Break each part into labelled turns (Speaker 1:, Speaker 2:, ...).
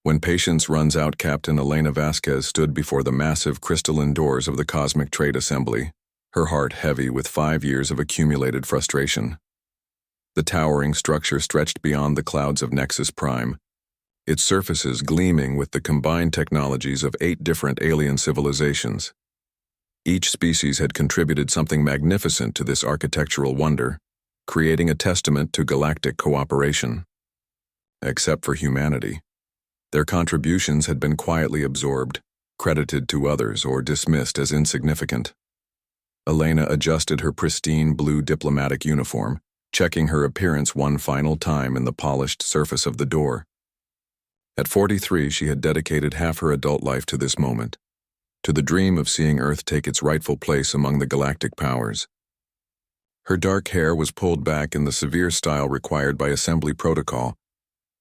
Speaker 1: When patience runs out, Captain Elena Vasquez stood before the massive crystalline doors of the Cosmic Trade Assembly, her heart heavy with 5 years of accumulated frustration. The towering structure stretched beyond the clouds of Nexus Prime, its surfaces gleaming with the combined technologies of 8 different alien civilizations. Each species had contributed something magnificent to this architectural wonder, creating a testament to galactic cooperation. Except for humanity. Their contributions had been quietly absorbed, credited to others, or dismissed as insignificant. Elena adjusted her pristine blue diplomatic uniform, checking her appearance one final time in the polished surface of the door. At 43, she had dedicated half her adult life to this moment, to the dream of seeing Earth take its rightful place among the galactic powers. Her dark hair was pulled back in the severe style required by assembly protocol,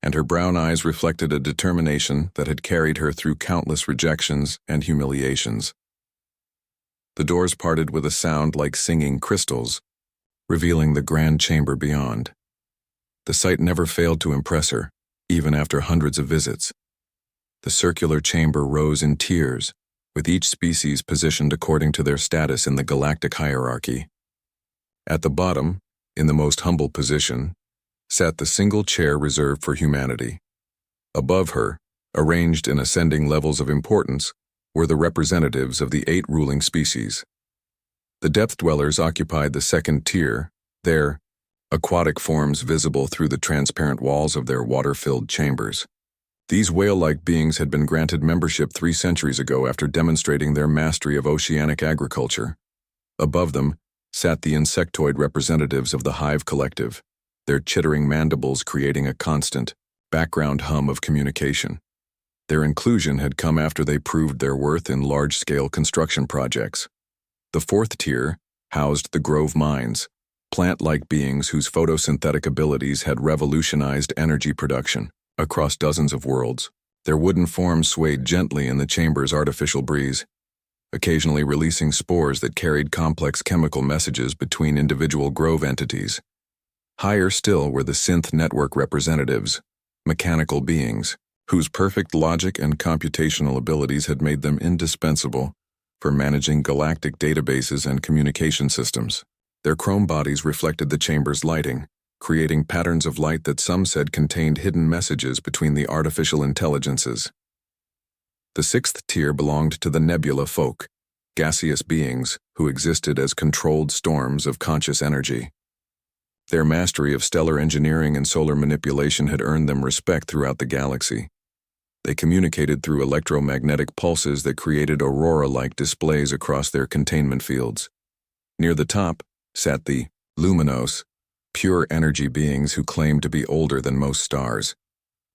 Speaker 1: and her brown eyes reflected a determination that had carried her through countless rejections and humiliations. The doors parted with a sound like singing crystals, revealing the grand chamber beyond. The sight never failed to impress her, even after hundreds of visits. The circular chamber rose in tiers, with each species positioned according to their status in the galactic hierarchy. At the bottom, in the most humble position, sat the single chair reserved for humanity. Above her, arranged in ascending levels of importance, were the representatives of the 8 ruling species. The depth dwellers occupied the second tier, their aquatic forms visible through the transparent walls of their water-filled chambers. These whale-like beings had been granted membership 3 centuries ago after demonstrating their mastery of oceanic agriculture. Above them sat the insectoid representatives of the Hive Collective, their chittering mandibles creating a constant, background hum of communication. Their inclusion had come after they proved their worth in large-scale construction projects. The 4th tier housed the Grove Mines, plant-like beings whose photosynthetic abilities had revolutionized energy production across dozens of worlds. Their wooden forms swayed gently in the chamber's artificial breeze, occasionally releasing spores that carried complex chemical messages between individual Grove entities. Higher still were the synth network representatives, mechanical beings, whose perfect logic and computational abilities had made them indispensable for managing galactic databases and communication systems. Their chrome bodies reflected the chamber's lighting, creating patterns of light that some said contained hidden messages between the artificial intelligences. The 6th tier belonged to the nebula folk, gaseous beings who existed as controlled storms of conscious energy. Their mastery of stellar engineering and solar manipulation had earned them respect throughout the galaxy. They communicated through electromagnetic pulses that created aurora-like displays across their containment fields. Near the top sat the luminos, pure energy beings who claimed to be older than most stars.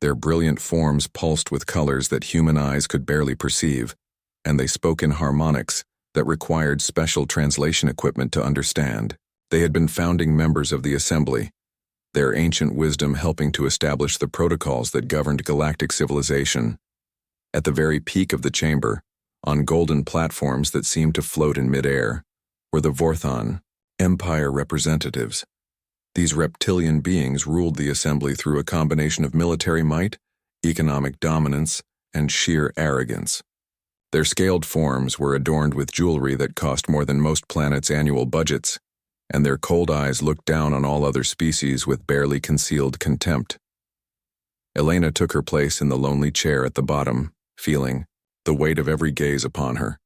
Speaker 1: Their brilliant forms pulsed with colors that human eyes could barely perceive, and they spoke in harmonics that required special translation equipment to understand. They had been founding members of the Assembly, their ancient wisdom helping to establish the protocols that governed galactic civilization. At the very peak of the chamber, on golden platforms that seemed to float in midair, were the Vorthon, Empire representatives. These reptilian beings ruled the Assembly through a combination of military might, economic dominance, and sheer arrogance. Their scaled forms were adorned with jewelry that cost more than most planets' annual budgets, and their cold eyes looked down on all other species with barely concealed contempt. Elena took her place in the lonely chair at the bottom, feeling the weight of every gaze upon her.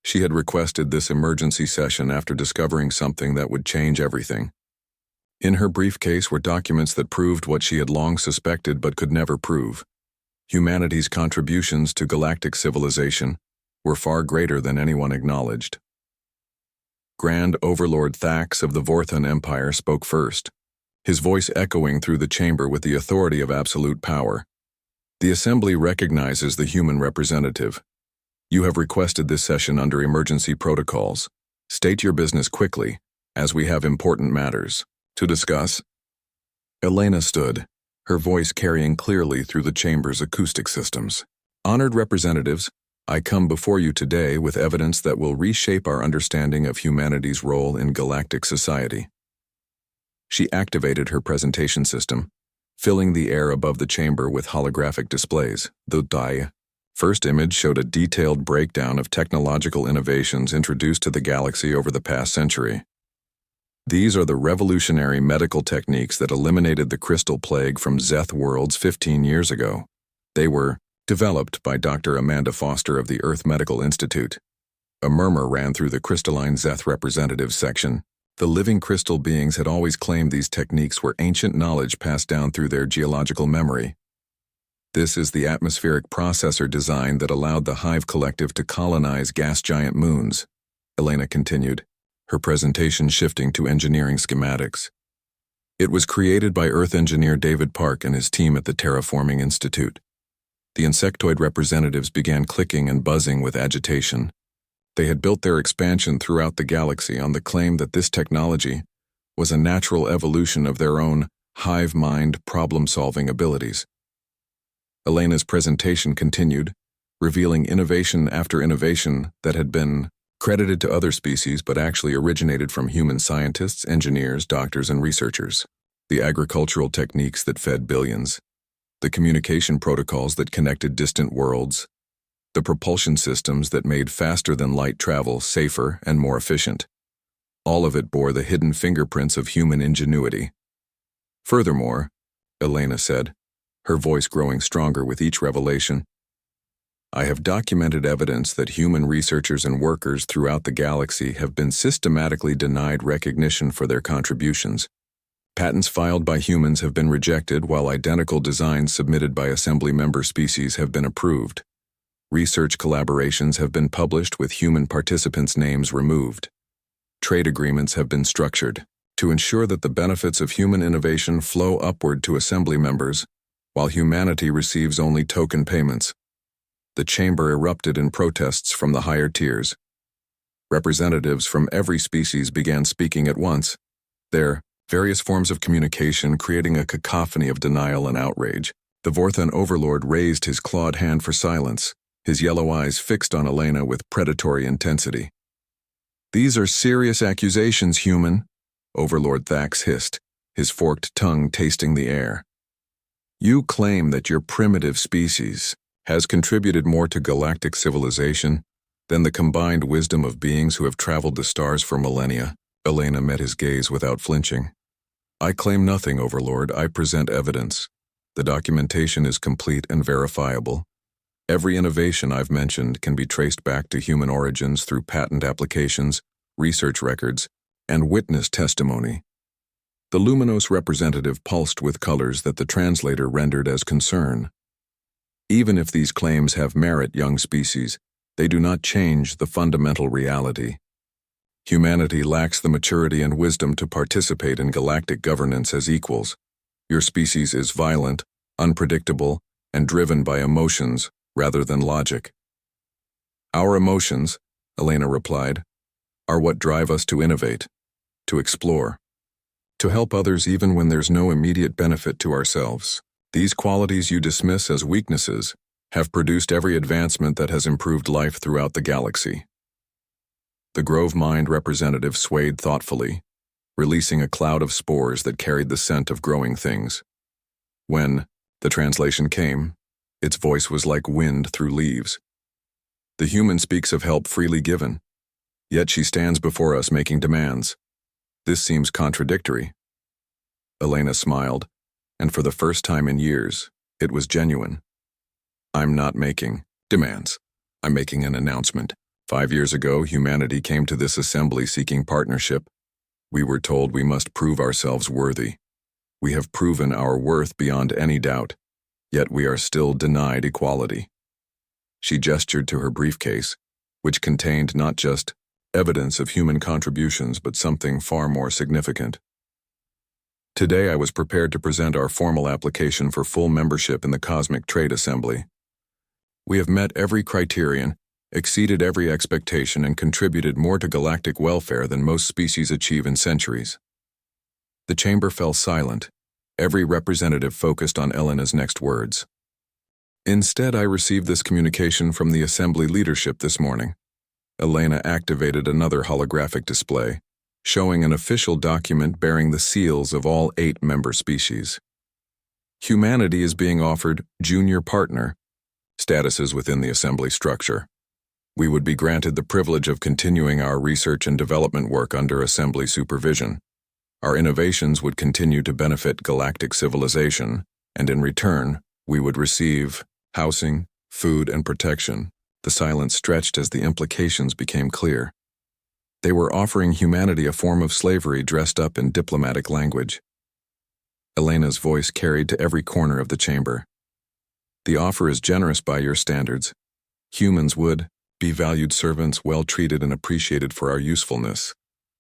Speaker 1: She had requested this emergency session after discovering something that would change everything. In her briefcase were documents that proved what she had long suspected but could never prove. Humanity's contributions to galactic civilization were far greater than anyone acknowledged. Grand Overlord Thax of the Vorthon Empire spoke first, his voice echoing through the chamber with the authority of absolute power. The Assembly recognizes the human representative. You have requested this session under emergency protocols. State your business quickly, as we have important matters to discuss. Elena stood, her voice carrying clearly through the chamber's acoustic systems. Honored representatives, I come before you today with evidence that will reshape our understanding of humanity's role in galactic society. She activated her presentation system, filling the air above the chamber with holographic displays. The first image showed a detailed breakdown of technological innovations introduced to the galaxy over the past century. These are the revolutionary medical techniques that eliminated the crystal plague from Zeth worlds 15 years ago. They were developed by Dr. Amanda Foster of the Earth Medical Institute. A murmur ran through the crystalline Zeth representatives section. The living crystal beings had always claimed these techniques were ancient knowledge passed down through their geological memory. This is the atmospheric processor design that allowed the Hive Collective to colonize gas giant moons, Elena continued, her presentation shifting to engineering schematics. It was created by Earth engineer David Park and his team at the Terraforming Institute. The insectoid representatives began clicking and buzzing with agitation. They had built their expansion throughout the galaxy on the claim that this technology was a natural evolution of their own hive mind problem-solving abilities. Elena's presentation continued, revealing innovation after innovation that had been credited to other species but actually originated from human scientists, engineers, doctors, and researchers. The agricultural techniques that fed billions, the communication protocols that connected distant worlds, the propulsion systems that made faster-than-light travel safer and more efficient. All of it bore the hidden fingerprints of human ingenuity. Furthermore, Elena said, her voice growing stronger with each revelation, I have documented evidence that human researchers and workers throughout the galaxy have been systematically denied recognition for their contributions. Patents filed by humans have been rejected while identical designs submitted by assembly member species have been approved. Research collaborations have been published with human participants' names removed. Trade agreements have been structured to ensure that the benefits of human innovation flow upward to assembly members, while humanity receives only token payments. The chamber erupted in protests from the higher tiers. Representatives from every species began speaking at once, their various forms of communication creating a cacophony of denial and outrage. The Vorthan overlord raised his clawed hand for silence, his yellow eyes fixed on Elena with predatory intensity. These are serious accusations, human, Overlord Thax hissed, his forked tongue tasting the air. You claim that your primitive species has contributed more to galactic civilization than the combined wisdom of beings who have traveled the stars for millennia. Elena met his gaze without flinching. I claim nothing, Overlord. I present evidence. The documentation is complete and verifiable. Every innovation I've mentioned can be traced back to human origins through patent applications, research records, and witness testimony. The Luminos representative pulsed with colors that the translator rendered as concern. Even if these claims have merit, young species, they do not change the fundamental reality. Humanity lacks the maturity and wisdom to participate in galactic governance as equals. Your species is violent, unpredictable, and driven by emotions rather than logic. Our emotions, Elena replied, are what drive us to innovate, to explore, to help others even when there's no immediate benefit to ourselves. These qualities you dismiss as weaknesses have produced every advancement that has improved life throughout the galaxy. The Grove Mind representative swayed thoughtfully, releasing a cloud of spores that carried the scent of growing things. When the translation came, its voice was like wind through leaves. The human speaks of help freely given, yet she stands before us making demands. This seems contradictory. Elena smiled, and for the first time in years, it was genuine. I'm not making demands. I'm making an announcement. 5 years ago, humanity came to this assembly seeking partnership. We were told we must prove ourselves worthy. We have proven our worth beyond any doubt, yet we are still denied equality. She gestured to her briefcase, which contained not just evidence of human contributions but something far more significant. Today I was prepared to present our formal application for full membership in the Cosmic Trade Assembly. We have met every criterion, exceeded every expectation, and contributed more to galactic welfare than most species achieve in centuries. The chamber fell silent, every representative focused on Elena's next words. Instead, I received this communication from the Assembly leadership this morning. Elena activated another holographic display, showing an official document bearing the seals of all 8 member species. Humanity is being offered junior partner statuses within the assembly structure. We would be granted the privilege of continuing our research and development work under assembly supervision. Our innovations would continue to benefit galactic civilization, and in return, we would receive housing, food, and protection. The silence stretched as the implications became clear. They were offering humanity a form of slavery dressed up in diplomatic language. Elena's voice carried to every corner of the chamber. The offer is generous by your standards. Humans would be valued servants, well treated and appreciated for our usefulness.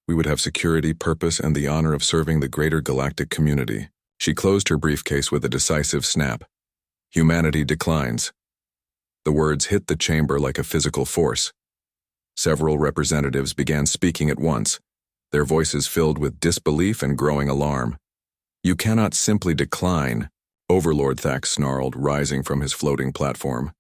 Speaker 1: We would have security, purpose, and the honor of serving the greater galactic community. She closed her briefcase with a decisive snap. Humanity declines. The words hit the chamber like a physical force. Several representatives began speaking at once, their voices filled with disbelief and growing alarm. You cannot simply decline, Overlord Thax snarled, rising from his floating platform.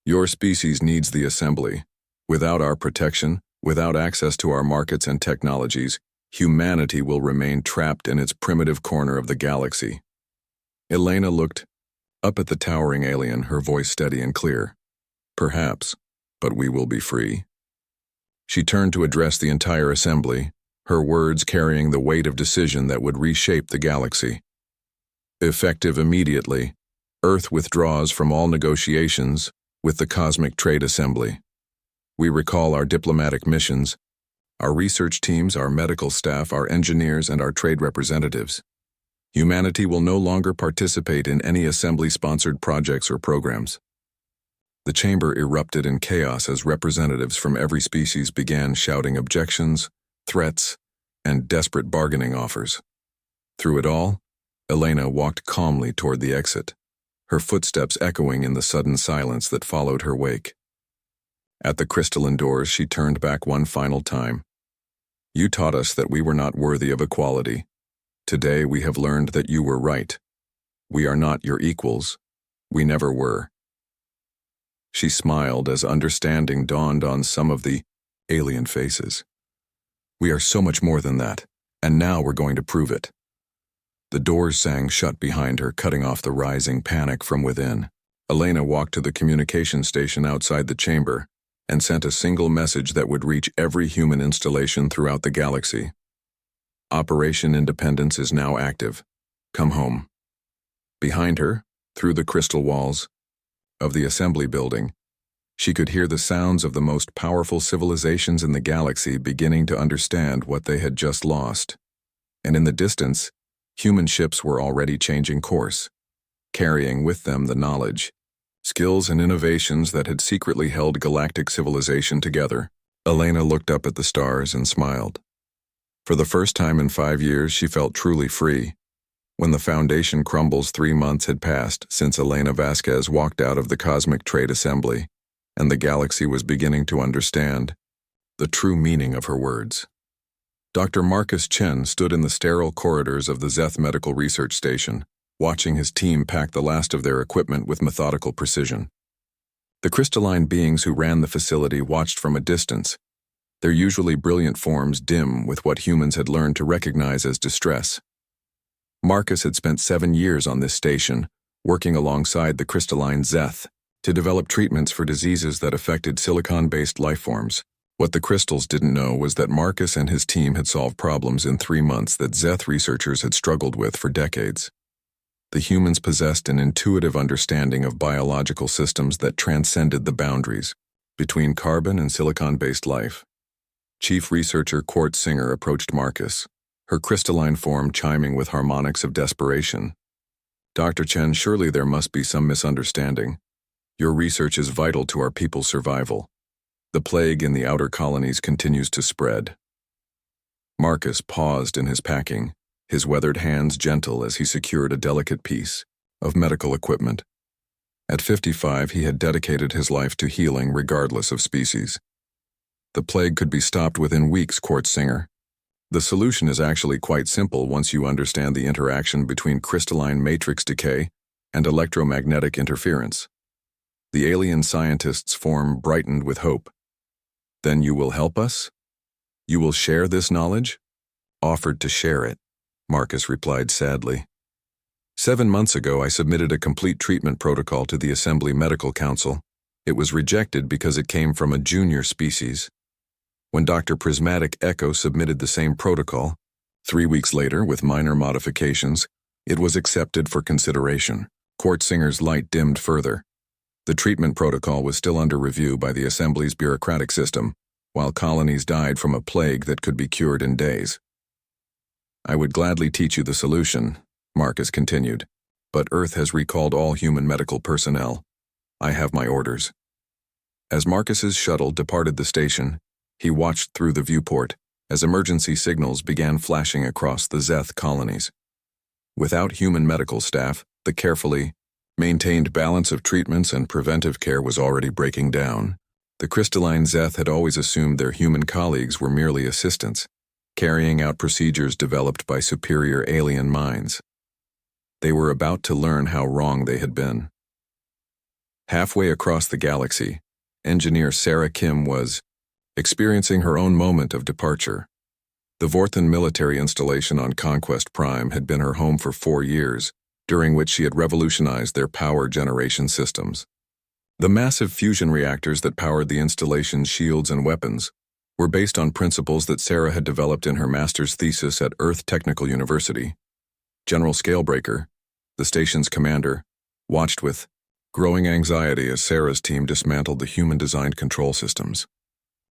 Speaker 1: Your species needs the assembly. Without our protection, without access to our markets and technologies, humanity will remain trapped in its primitive corner of the galaxy. Elena looked up at the towering alien, her voice steady and clear. Perhaps, but we will be free. She turned to address the entire assembly, her words carrying the weight of decision that would reshape the galaxy. Effective immediately, Earth withdraws from all negotiations with the Cosmic Trade Assembly. We recall our diplomatic missions, our research teams, our medical staff, our engineers, and our trade representatives. Humanity will no longer participate in any assembly-sponsored projects or programs. The chamber erupted in chaos as representatives from every species began shouting objections, threats, and desperate bargaining offers. Through it all, Elena walked calmly toward the exit, her footsteps echoing in the sudden silence that followed her wake. At the crystalline doors, she turned back one final time. You taught us that we were not worthy of equality. Today we have learned that you were right. We are not your equals. We never were. She smiled as understanding dawned on some of the alien faces. We are so much more than that, and now we're going to prove it. The doors sang shut behind her, cutting off the rising panic from within. Elena walked to the communication station outside the chamber and sent a single message that would reach every human installation throughout the galaxy. Operation Independence is now active. Come home. Behind her, through the crystal walls of the assembly building, she could hear the sounds of the most powerful civilizations in the galaxy beginning to understand what they had just lost. And in the distance, human ships were already changing course, carrying with them the knowledge, skills, and innovations that had secretly held galactic civilization together. Elena looked up at the stars and smiled. For the first time in 5 years, she felt truly free. When the Foundation crumbles, 3 months had passed since Elena Vasquez walked out of the Cosmic Trade Assembly, and the galaxy was beginning to understand the true meaning of her words. Dr. Marcus Chen stood in the sterile corridors of the Zeth Medical Research Station, watching his team pack the last of their equipment with methodical precision. The crystalline beings who ran the facility watched from a distance, their usually brilliant forms dim with what humans had learned to recognize as distress. Marcus had spent 7 years on this station, working alongside the crystalline Zeth to develop treatments for diseases that affected silicon-based lifeforms. What the crystals didn't know was that Marcus and his team had solved problems in 3 months that Zeth researchers had struggled with for decades. The humans possessed an intuitive understanding of biological systems that transcended the boundaries between carbon and silicon-based life. Chief researcher Quartz Singer approached Marcus, her crystalline form chiming with harmonics of desperation. Dr. Chen, surely there must be some misunderstanding. Your research is vital to our people's survival. The plague in the outer colonies continues to spread. Marcus paused in his packing, his weathered hands gentle as he secured a delicate piece of medical equipment. At 55, he had dedicated his life to healing regardless of species. The plague could be stopped within weeks, Quartz Singer. The solution is actually quite simple once you understand the interaction between crystalline matrix decay and electromagnetic interference. The alien scientist's form brightened with hope. Then you will help us? You will share this knowledge? Offered to share it, Marcus replied sadly. 7 months ago, I submitted a complete treatment protocol to the Assembly Medical Council. It was rejected because it came from a junior species. When Dr. Prismatic Echo submitted the same protocol, 3 weeks later, with minor modifications, it was accepted for consideration. Quartzinger's light dimmed further. The treatment protocol was still under review by the Assembly's bureaucratic system, while colonies died from a plague that could be cured in days. I would gladly teach you the solution, Marcus continued, but Earth has recalled all human medical personnel. I have my orders. As Marcus's shuttle departed the station, he watched through the viewport as emergency signals began flashing across the Zeth colonies. Without human medical staff, the carefully maintained balance of treatments and preventive care was already breaking down. The crystalline Zeth had always assumed their human colleagues were merely assistants, carrying out procedures developed by superior alien minds. They were about to learn how wrong they had been. Halfway across the galaxy, engineer Sarah Kim was experiencing her own moment of departure. The Vorthan military installation on Conquest Prime had been her home for 4 years, during which she had revolutionized their power generation systems. The massive fusion reactors that powered the installation's shields and weapons were based on principles that Sarah had developed in her master's thesis at Earth Technical University. General Scalebreaker, the station's commander, watched with growing anxiety as Sarah's team dismantled the human-designed control systems.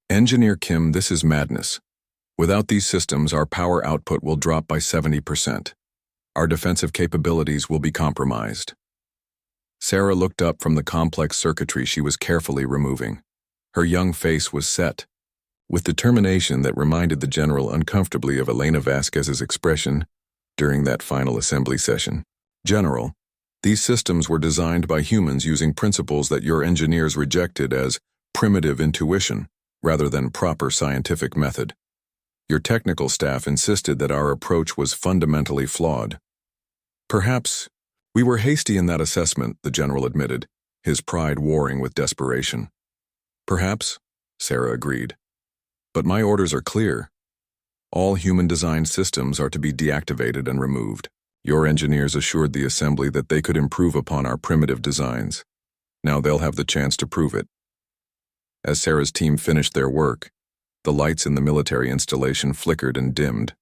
Speaker 1: Engineer Kim, this is madness. Without these systems, our power output will drop by 70%. Our defensive capabilities will be compromised. Sarah looked up from the complex circuitry she was carefully removing. Her young face was set, with determination that reminded the general uncomfortably of Elena Vasquez's expression during that final assembly session. General, these systems were designed by humans using principles that your engineers rejected as primitive intuition rather than proper scientific method. Your technical staff insisted that our approach was fundamentally flawed. Perhaps we were hasty in that assessment, the general admitted, his pride warring with desperation. Perhaps, Sarah agreed. But my orders are clear. All human-designed systems are to be deactivated and removed. Your engineers assured the Assembly that they could improve upon our primitive designs. Now they'll have the chance to prove it. As Sarah's team finished their work, the lights in the military installation flickered and dimmed.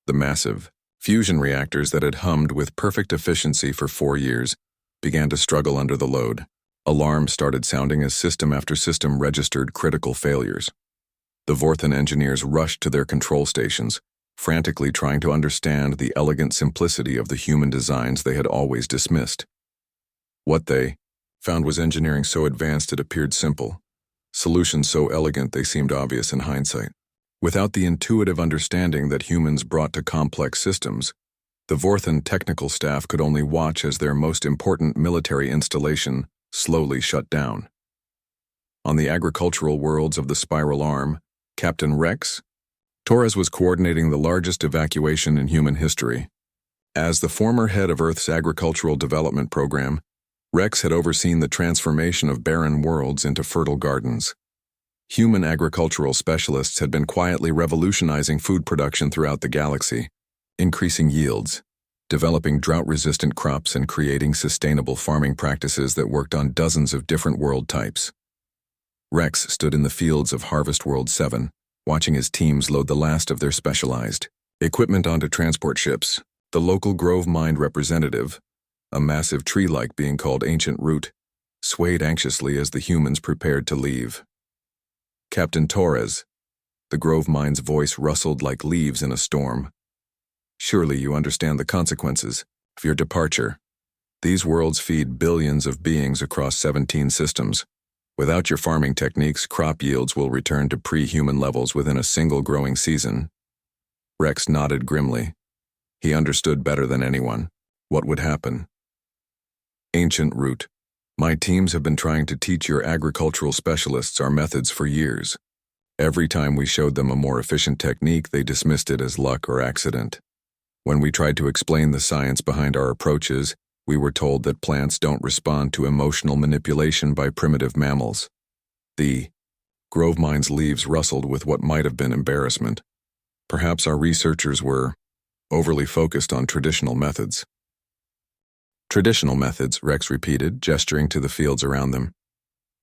Speaker 1: The massive fusion reactors that had hummed with perfect efficiency for 4 years began to struggle under the load. Alarms started sounding as system after system registered critical failures. The Vorthan engineers rushed to their control stations, frantically trying to understand the elegant simplicity of the human designs they had always dismissed. What they found was engineering so advanced it appeared simple, solutions so elegant they seemed obvious in hindsight. Without the intuitive understanding that humans brought to complex systems, the Vorthan technical staff could only watch as their most important military installation slowly shut down. On the agricultural worlds of the Spiral Arm, Captain Rex Torres was coordinating the largest evacuation in human history. As the former head of Earth's agricultural development program, Rex had overseen the transformation of barren worlds into fertile gardens. Human agricultural specialists had been quietly revolutionizing food production throughout the galaxy, increasing yields, developing drought-resistant crops, and creating sustainable farming practices that worked on dozens of different world types. Rex stood in the fields of Harvest World 7, watching his teams load the last of their specialized equipment onto transport ships. The local Grove Mind representative, a massive tree-like being called Ancient Root, swayed anxiously as the humans prepared to leave. Captain Torres, the Grove Mind's voice rustled like leaves in a storm. Surely you understand the consequences of your departure. These worlds feed billions of beings across 17 systems. Without your farming techniques, crop yields will return to pre-human levels within a single growing season. Rex nodded grimly. He understood better than anyone what would happen. Ancient Root, my teams have been trying to teach your agricultural specialists our methods for years. Every time we showed them a more efficient technique, they dismissed it as luck or accident. When we tried to explain the science behind our approaches, we were told that plants don't respond to emotional manipulation by primitive mammals. The Grove Mind's leaves rustled with what might have been embarrassment. Perhaps our researchers were overly focused on traditional methods. Traditional methods, Rex repeated, gesturing to the fields around them.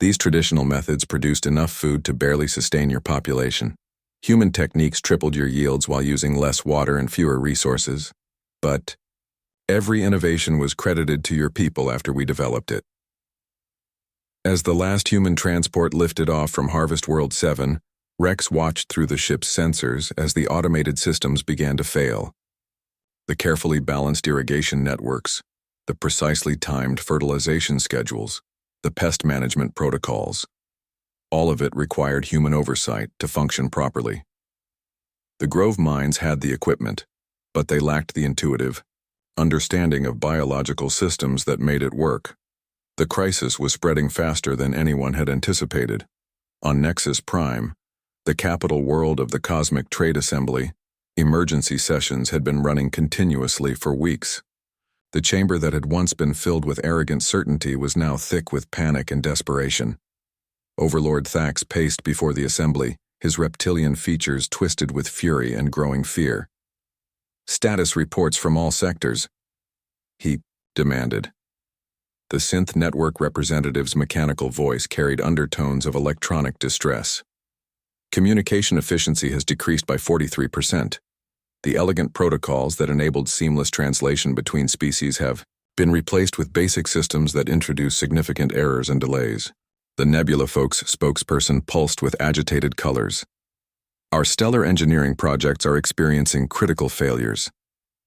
Speaker 1: These traditional methods produced enough food to barely sustain your population. Human techniques tripled your yields while using less water and fewer resources. But every innovation was credited to your people after we developed it. As the last human transport lifted off from Harvest World 7, Rex watched through the ship's sensors as the automated systems began to fail. The carefully balanced irrigation networks, the precisely timed fertilization schedules, the pest management protocols. All of it required human oversight to function properly. The Grove mines had the equipment, but they lacked the intuitive understanding of biological systems that made it work. The crisis was spreading faster than anyone had anticipated. On Nexus Prime, the capital world of the Cosmic Trade Assembly, emergency sessions had been running continuously for weeks. The chamber that had once been filled with arrogant certainty was now thick with panic and desperation. Overlord Thax paced before the assembly, his reptilian features twisted with fury and growing fear. "Status reports from all sectors," he demanded. The synth network representative's mechanical voice carried undertones of electronic distress. "Communication efficiency has decreased by 43%. The elegant protocols that enabled seamless translation between species have been replaced with basic systems that introduce significant errors and delays." The Nebula Folks spokesperson pulsed with agitated colors. "Our stellar engineering projects are experiencing critical failures.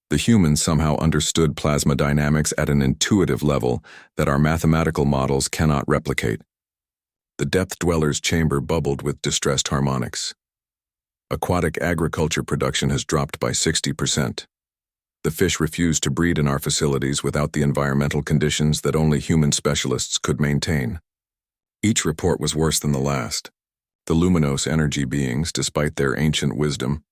Speaker 1: The humans somehow understood plasma dynamics at an intuitive level that our mathematical models cannot replicate." The Depth Dweller's chamber bubbled with distressed harmonics. "Aquatic agriculture production has dropped by 60%. The fish refuse to breed in our facilities without the environmental conditions that only human specialists could maintain." Each report was worse than the last. The luminous energy beings, despite their ancient wisdom,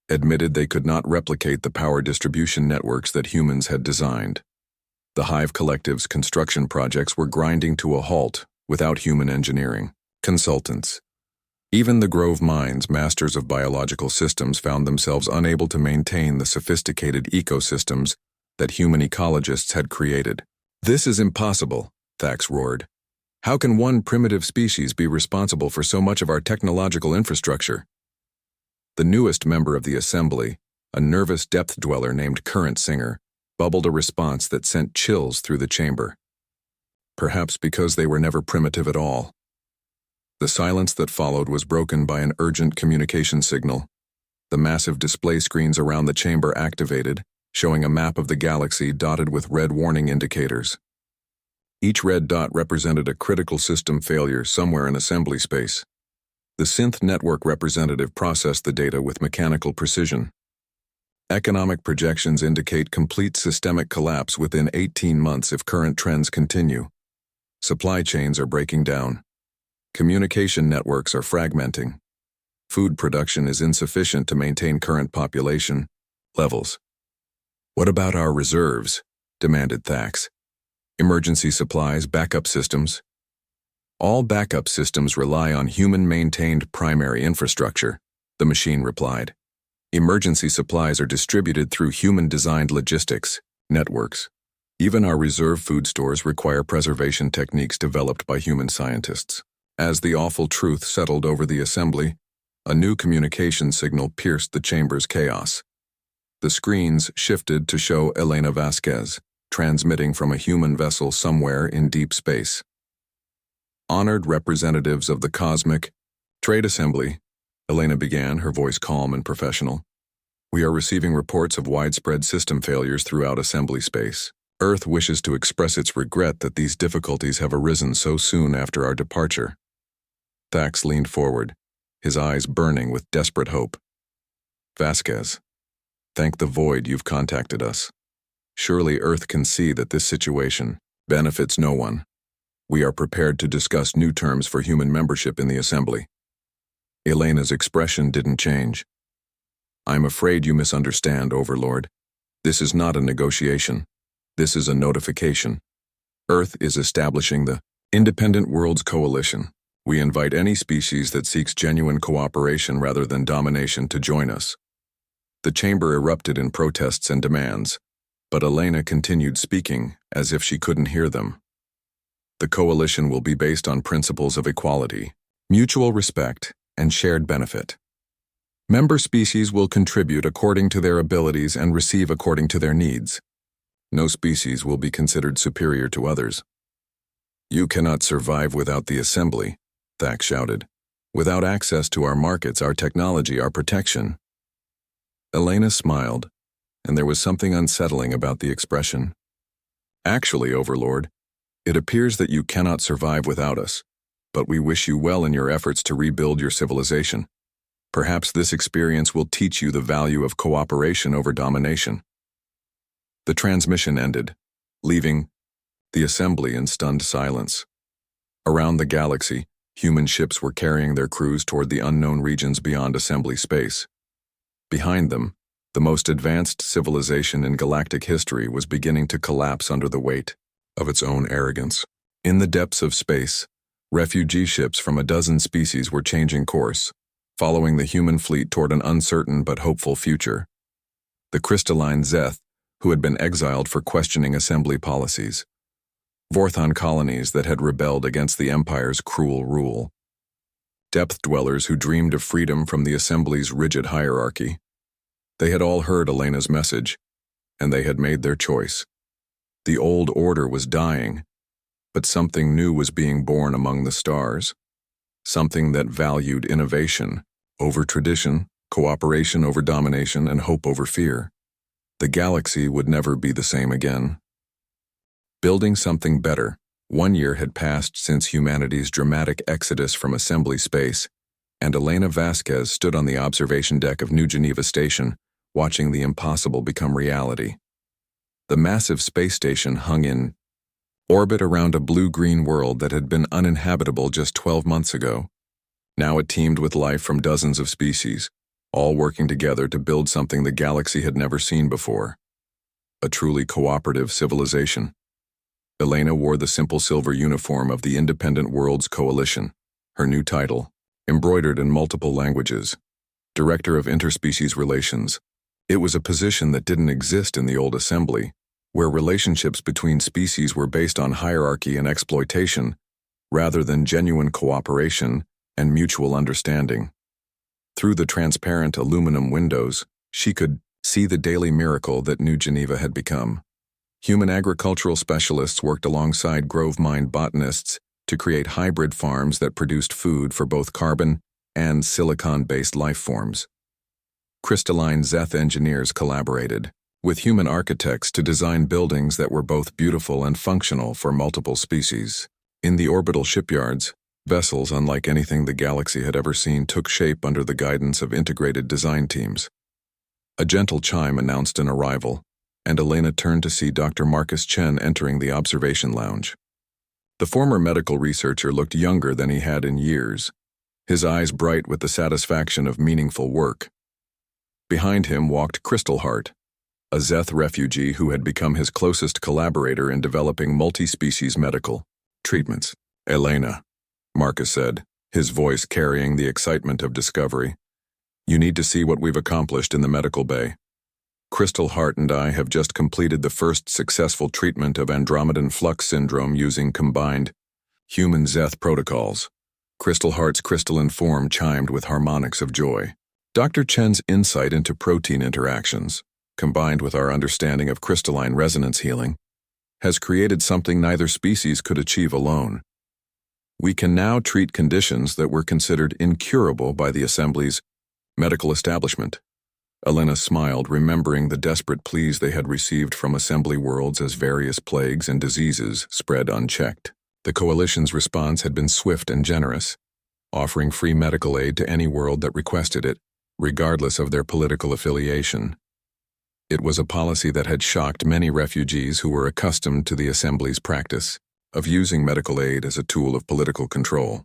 Speaker 1: admitted they could not replicate the power distribution networks that humans had designed. The Hive Collective's construction projects were grinding to a halt without human engineering consultants. Even the Grove mines, masters of biological systems, found themselves unable to maintain the sophisticated ecosystems that human ecologists had created. "This is impossible," Thax roared. "How can one primitive species be responsible for so much of our technological infrastructure?" The newest member of the assembly, a nervous depth dweller named Current Singer, bubbled a response that sent chills through the chamber. Perhaps because they were never primitive at all. The silence that followed was broken by an urgent communication signal. The massive display screens around the chamber activated, showing a map of the galaxy dotted with red warning indicators. Each red dot represented a critical system failure somewhere in assembly space. The synth network representative processed the data with mechanical precision. "Economic projections indicate complete systemic collapse within 18 months if current trends continue. Supply chains are breaking down. Communication networks are fragmenting. Food production is insufficient to maintain current population levels." "What about our reserves?" demanded Thax. "Emergency supplies, backup systems?" "All backup systems rely on human-maintained primary infrastructure," the machine replied. "Emergency supplies are distributed through human-designed logistics networks. Even our reserve food stores require preservation techniques developed by human scientists." As the awful truth settled over the assembly, a new communication signal pierced the chamber's chaos. The screens shifted to show Elena Vasquez, transmitting from a human vessel somewhere in deep space. "Honored representatives of the Cosmic Trade Assembly," Elena began, her voice calm and professional. "We are receiving reports of widespread system failures throughout assembly space. Earth wishes to express its regret that these difficulties have arisen so soon after our departure." Thax leaned forward, his eyes burning with desperate hope. "Vasquez, thank the void you've contacted us. Surely Earth can see that this situation benefits no one. We are prepared to discuss new terms for human membership in the assembly." Elena's expression didn't change. "I'm afraid you misunderstand, Overlord. This is not a negotiation. This is a notification. Earth is establishing the Independent Worlds Coalition. We invite any species that seeks genuine cooperation rather than domination to join us." The chamber erupted in protests and demands. But Elena continued speaking, as if she couldn't hear them. The coalition will be based on principles of equality, mutual respect, and shared benefit. Member species will contribute according to their abilities and receive according to their needs. No species will be considered superior to others. You cannot survive without the assembly, Thack shouted. Without access to our markets, our technology, our protection. Elena smiled, and there was something unsettling about the expression. Actually, Overlord, it appears that you cannot survive without us, but we wish you well in your efforts to rebuild your civilization. Perhaps this experience will teach you the value of cooperation over domination. The transmission ended, leaving the assembly in stunned silence. Around the galaxy, human ships were carrying their crews toward the unknown regions beyond assembly space. Behind them, the most advanced civilization in galactic history was beginning to collapse under the weight of its own arrogance. In the depths of space, refugee ships from a dozen species were changing course, following the human fleet toward an uncertain but hopeful future. The crystalline Zeth, who had been exiled for questioning assembly policies. Vorthon colonies that had rebelled against the Empire's cruel rule. Depth dwellers who dreamed of freedom from the assembly's rigid hierarchy. They had all heard Elena's message, and they had made their choice. The old order was dying, but something new was being born among the stars. Something that valued innovation over tradition, cooperation over domination, and hope over fear. The galaxy would never be the same again. Building something better, 1 year had passed since humanity's dramatic exodus from assembly space, and Elena Vasquez stood on the observation deck of New Geneva Station, watching the impossible become reality. The massive space station hung in orbit around a blue-green world that had been uninhabitable just 12 months ago. Now it teemed with life from dozens of species, all working together to build something the galaxy had never seen before. A truly cooperative civilization. Elena wore the simple silver uniform of the Independent Worlds Coalition, her new title, embroidered in multiple languages, Director of Interspecies Relations. It was a position that didn't exist in the old assembly, where relationships between species were based on hierarchy and exploitation, rather than genuine cooperation and mutual understanding. Through the transparent aluminum windows, she could see the daily miracle that New Geneva had become. Human agricultural specialists worked alongside Grove Mine botanists to create hybrid farms that produced food for both carbon and silicon-based life forms. Crystalline Zeth engineers collaborated with human architects to design buildings that were both beautiful and functional for multiple species. In the orbital shipyards, vessels unlike anything the galaxy had ever seen took shape under the guidance of integrated design teams. A gentle chime announced an arrival, and Elena turned to see Dr. Marcus Chen entering the observation lounge. The former medical researcher looked younger than he had in years, his eyes bright with the satisfaction of meaningful work. Behind him walked Crystal Heart, a Zeth refugee who had become his closest collaborator in developing multi-species medical treatments. Elena, Marcus said, his voice carrying the excitement of discovery. You need to see what we've accomplished in the medical bay. Crystal Heart and I have just completed the first successful treatment of Andromedan flux syndrome using combined human-Zeth protocols. Crystal Heart's crystalline form chimed with harmonics of joy. Dr. Chen's insight into protein interactions, combined with our understanding of crystalline resonance healing, has created something neither species could achieve alone. We can now treat conditions that were considered incurable by the Assembly's medical establishment. Elena smiled, remembering the desperate pleas they had received from assembly worlds as various plagues and diseases spread unchecked. The Coalition's response had been swift and generous, offering free medical aid to any world that requested it, regardless of their political affiliation. It was a policy that had shocked many refugees who were accustomed to the Assembly's practice of using medical aid as a tool of political control.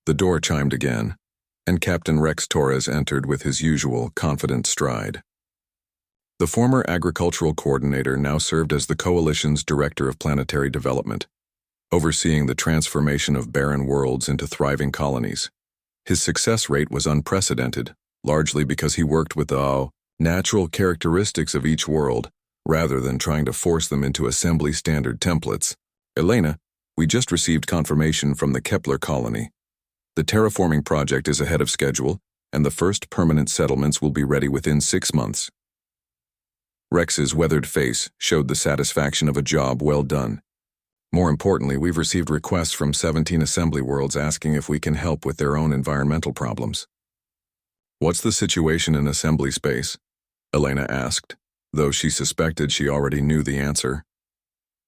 Speaker 1: The door chimed again, and Captain Rex Torres entered with his usual confident stride. The former agricultural coordinator now served as the Coalition's Director of Planetary Development, overseeing the transformation of barren worlds into thriving colonies. His success rate was unprecedented, largely because he worked with the natural characteristics of each world, rather than trying to force them into assembly standard templates. Elena, we just received confirmation from the Kepler colony. The terraforming project is ahead of schedule, and the first permanent settlements will be ready within 6 months. Rex's weathered face showed the satisfaction of a job well done. More importantly, we've received requests from 17 assembly worlds asking if we can help with their own environmental problems. What's the situation in assembly space? Elena asked, though she suspected she already knew the answer.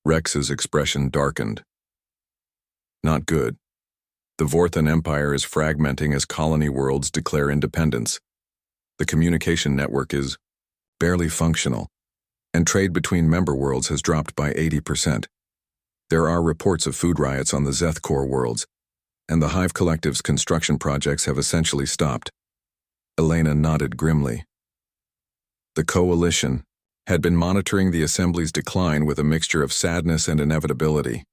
Speaker 1: Rex's expression darkened. Not good. The Vorthan Empire is fragmenting as colony worlds declare independence. The communication network is barely functional, and trade between member worlds has dropped by 80%. There are reports of food riots on the Zeth core worlds, and the Hive Collective's construction projects have essentially stopped. Elena nodded grimly. The Coalition had been monitoring the Assembly's decline with a mixture of sadness and inevitability.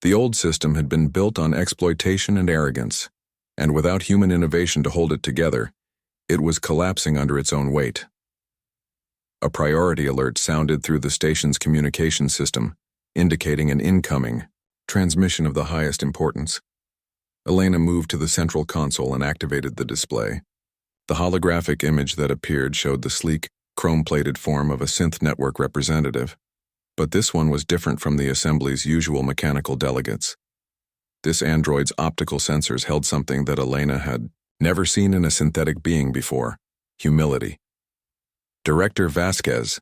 Speaker 1: The old system had been built on exploitation and arrogance, and without human innovation to hold it together, it was collapsing under its own weight. A priority alert sounded through the station's communication system, indicating an incoming transmission of the highest importance. Elena moved to the central console and activated the display. The holographic image that appeared showed the sleek, chrome-plated form of a synth network representative, but this one was different from the Assembly's usual mechanical delegates. This android's optical sensors held something that Elena had never seen in a synthetic being before: humility. "Director Vasquez,"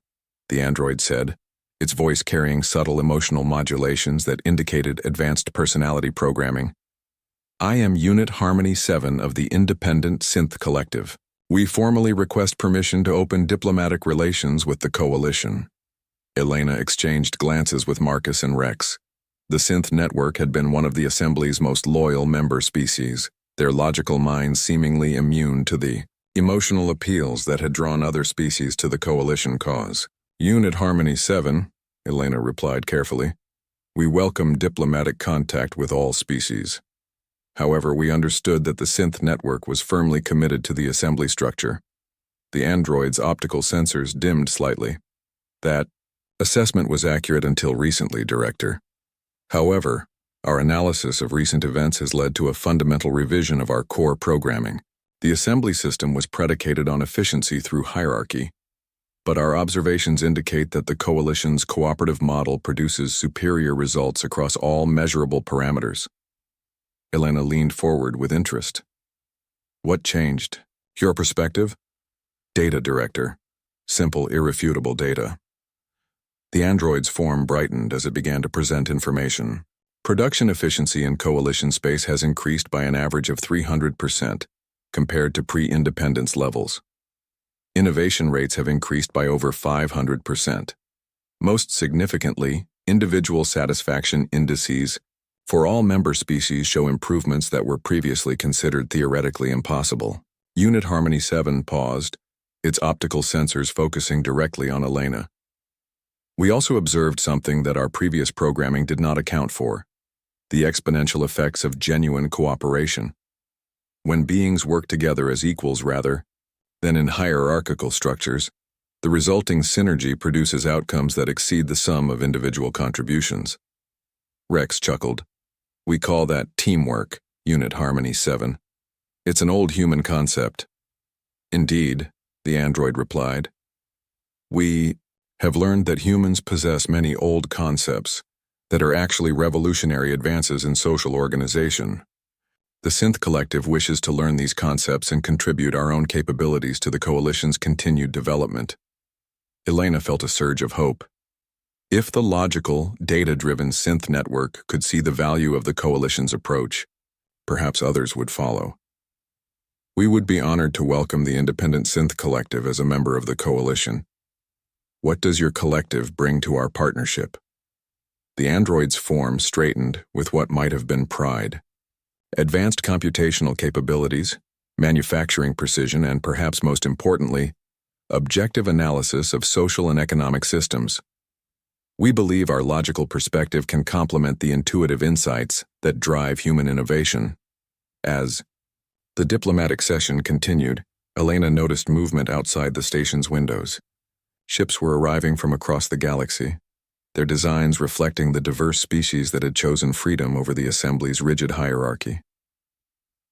Speaker 1: the android said, its voice carrying subtle emotional modulations that indicated advanced personality programming. "I am Unit Harmony 7 of the Independent Synth Collective. We formally request permission to open diplomatic relations with the Coalition." Elena exchanged glances with Marcus and Rex. The synth network had been one of the Assembly's most loyal member species, their logical minds seemingly immune to the emotional appeals that had drawn other species to the Coalition cause. "Unit Harmony 7, Elena replied carefully. "We welcome diplomatic contact with all species. However, we understood that the synth network was firmly committed to the assembly structure." The android's optical sensors dimmed slightly. "That assessment was accurate until recently, Director. However, our analysis of recent events has led to a fundamental revision of our core programming. The assembly system was predicated on efficiency through hierarchy, but our observations indicate that the Coalition's cooperative model produces superior results across all measurable parameters." Elena leaned forward with interest. "What changed? Your perspective?" "Data, Director. Simple, irrefutable data." The android's form brightened as it began to present information. "Production efficiency in Coalition space has increased by an average of 300% compared to pre-independence levels. Innovation rates have increased by over 500%. Most significantly, individual satisfaction indices for all member species show improvements that were previously considered theoretically impossible." Unit Harmony 7 paused, its optical sensors focusing directly on Elena. "We also observed something that our previous programming did not account for: the exponential effects of genuine cooperation. When beings work together as equals rather than in hierarchical structures, the resulting synergy produces outcomes that exceed the sum of individual contributions." Rex chuckled. "We call that teamwork, Unit Harmony 7. It's an old human concept." "Indeed," the android replied. "We have learned that humans possess many old concepts that are actually revolutionary advances in social organization. The Synth Collective wishes to learn these concepts and contribute our own capabilities to the Coalition's continued development." Elena felt a surge of hope. If the logical, data-driven synth network could see the value of the Coalition's approach, perhaps others would follow. "We would be honored to welcome the Independent Synth Collective as a member of the Coalition. What does your collective bring to our partnership?" The android's form straightened with what might have been pride. "Advanced computational capabilities, manufacturing precision, and perhaps most importantly, objective analysis of social and economic systems. We believe our logical perspective can complement the intuitive insights that drive human innovation." As the diplomatic session continued, Elena noticed movement outside the station's windows. Ships were arriving from across the galaxy, their designs reflecting the diverse species that had chosen freedom over the assembly's rigid hierarchy.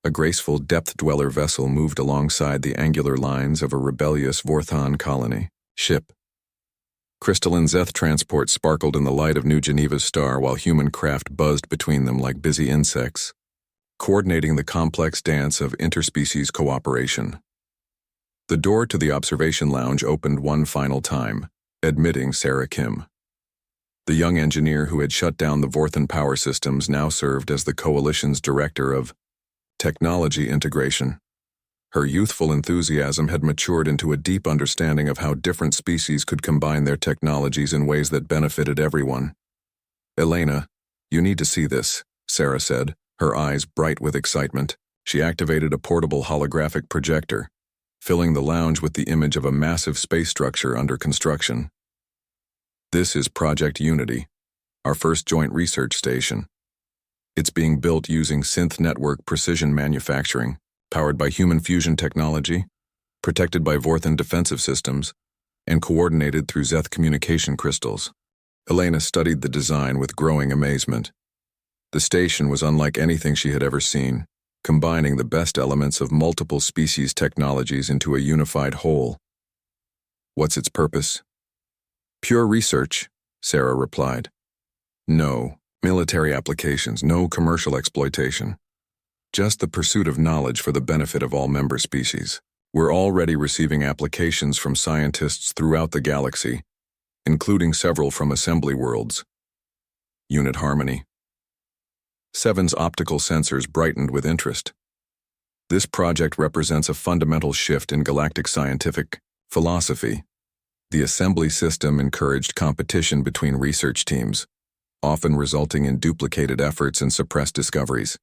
Speaker 1: A graceful depth-dweller vessel moved alongside the angular lines of a rebellious Vorthon colony. Ship. Crystalline Zeth transport sparkled in the light of New Geneva's star while human craft buzzed between them like busy insects, coordinating the complex dance of interspecies cooperation. The door to the observation lounge opened one final time, admitting Sarah Kim. The young engineer who had shut down the Vorthon power systems now served as the Coalition's director of technology integration. Her youthful enthusiasm had matured into a deep understanding of how different species could combine their technologies in ways that benefited everyone. "Elena, you need to see this," Sarah said, her eyes bright with excitement. She activated a portable holographic projector, filling the lounge with the image of a massive space structure under construction. "This is Project Unity, our first joint research station. It's being built using synth network precision manufacturing, powered by human fusion technology, protected by Vorthon defensive systems, and coordinated through Zeth communication crystals." Elena studied the design with growing amazement. The station was unlike anything she had ever seen, combining the best elements of multiple species technologies into a unified whole. "What's its purpose?" "Pure research," Sarah replied. "No military applications, no commercial exploitation. Just the pursuit of knowledge for the benefit of all member species. We're already receiving applications from scientists throughout the galaxy, including several from assembly worlds." Unit harmony. Seven's optical sensors brightened with interest. "This project represents a fundamental shift in galactic scientific philosophy. The assembly system encouraged competition between research teams, often resulting in duplicated efforts and suppressed discoveries.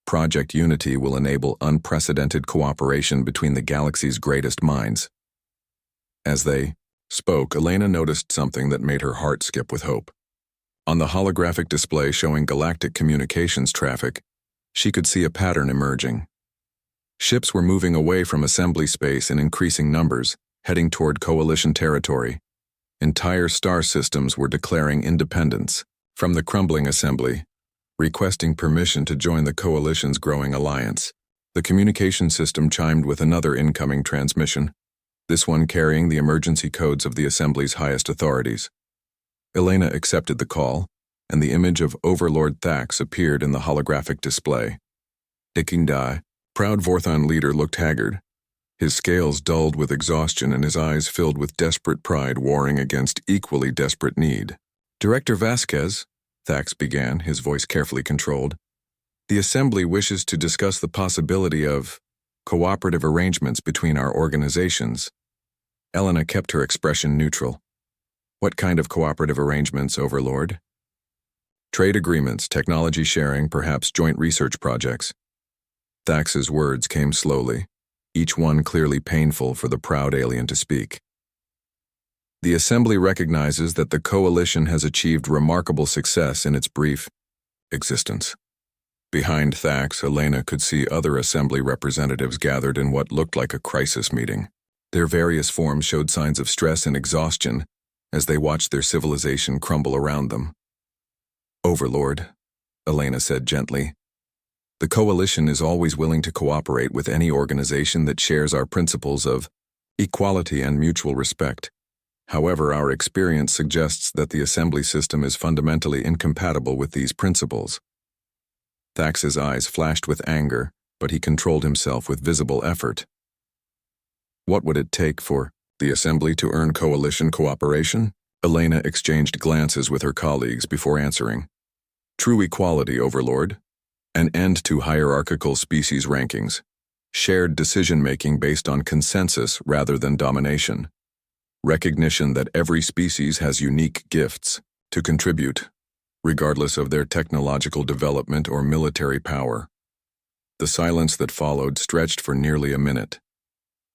Speaker 1: Project Unity will enable unprecedented cooperation between the galaxy's greatest minds." As they spoke, Elena noticed something that made her heart skip with hope. On the holographic display showing galactic communications traffic, she could see a pattern emerging. Ships were moving away from assembly space in increasing numbers, heading toward Coalition territory. Entire star systems were declaring independence from the crumbling assembly, requesting permission to join the Coalition's growing alliance. The communication system chimed with another incoming transmission, this one carrying the emergency codes of the Assembly's highest authorities. Elena accepted the call, and the image of Overlord Thax appeared in the holographic display. Ikindai, proud Vorthon leader, looked haggard, his scales dulled with exhaustion and his eyes filled with desperate pride warring against equally desperate need. "Director Vasquez," Thax began, his voice carefully controlled, "the Assembly wishes to discuss the possibility of cooperative arrangements between our organizations." Elena kept her expression neutral. "What kind of cooperative arrangements, Overlord?" "Trade agreements, technology sharing, perhaps joint research projects." Thax's words came slowly, each one clearly painful for the proud alien to speak. "The Assembly recognizes that the Coalition has achieved remarkable success in its brief existence." Behind Thax, Elena could see other Assembly representatives gathered in what looked like a crisis meeting. Their various forms showed signs of stress and exhaustion as they watched their civilization crumble around them. "Overlord," Elena said gently, "the Coalition is always willing to cooperate with any organization that shares our principles of equality and mutual respect. However, our experience suggests that the assembly system is fundamentally incompatible with these principles." Thax's eyes flashed with anger, but he controlled himself with visible effort. "What would it take for the Assembly to earn Coalition cooperation?" Elena exchanged glances with her colleagues before answering. "True equality, Overlord. An end to hierarchical species rankings. Shared decision-making based on consensus rather than domination. Recognition that every species has unique gifts to contribute, regardless of their technological development or military power." The silence that followed stretched for nearly a minute.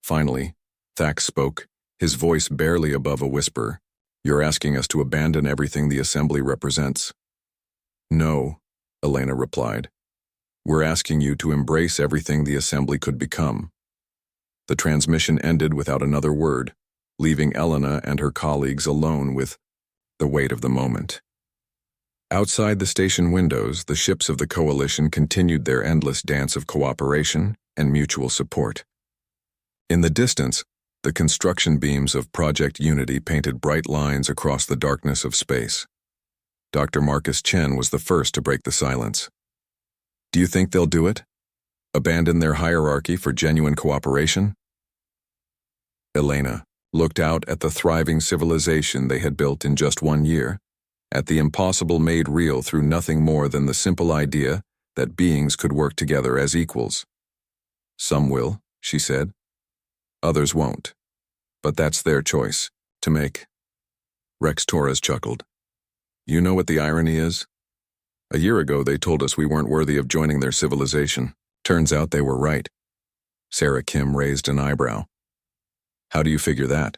Speaker 1: Finally, Thax spoke, his voice barely above a whisper. "You're asking us to abandon everything the Assembly represents?" "No," Elena replied. "We're asking you to embrace everything the Assembly could become." The transmission ended without another word, leaving Elena and her colleagues alone with the weight of the moment. Outside the station windows, the ships of the Coalition continued their endless dance of cooperation and mutual support. In the distance, the construction beams of Project Unity painted bright lines across the darkness of space. Dr. Marcus Chen was the first to break the silence. Do you think they'll do it? Abandon their hierarchy for genuine cooperation? Elena looked out at the thriving civilization they had built in just 1 year, at the impossible made real through nothing more than the simple idea that beings could work together as equals. Some will, she said. Others won't. But that's their choice to make. Rex Torres chuckled. You know what the irony is? A year ago they told us we weren't worthy of joining their civilization. Turns out they were right. Sarah Kim raised an eyebrow. How do you figure that?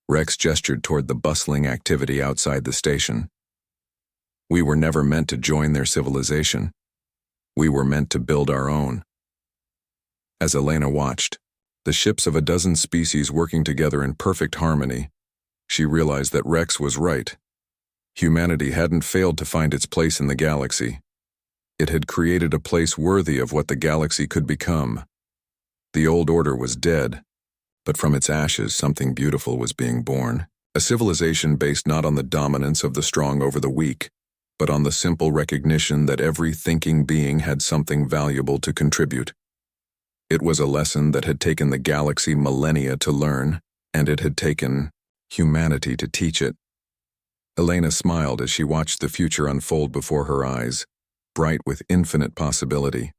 Speaker 1: Rex gestured toward the bustling activity outside the station. We were never meant to join their civilization. We were meant to build our own. As Elena watched, the ships of a dozen species working together in perfect harmony, she realized that Rex was right. Humanity hadn't failed to find its place in the galaxy. It had created a place worthy of what the galaxy could become. The old order was dead, but from its ashes something beautiful was being born. A civilization based not on the dominance of the strong over the weak, but on the simple recognition that every thinking being had something valuable to contribute. It was a lesson that had taken the galaxy millennia to learn, and it had taken humanity to teach it. Elena smiled as she watched the future unfold before her eyes, bright with infinite possibility.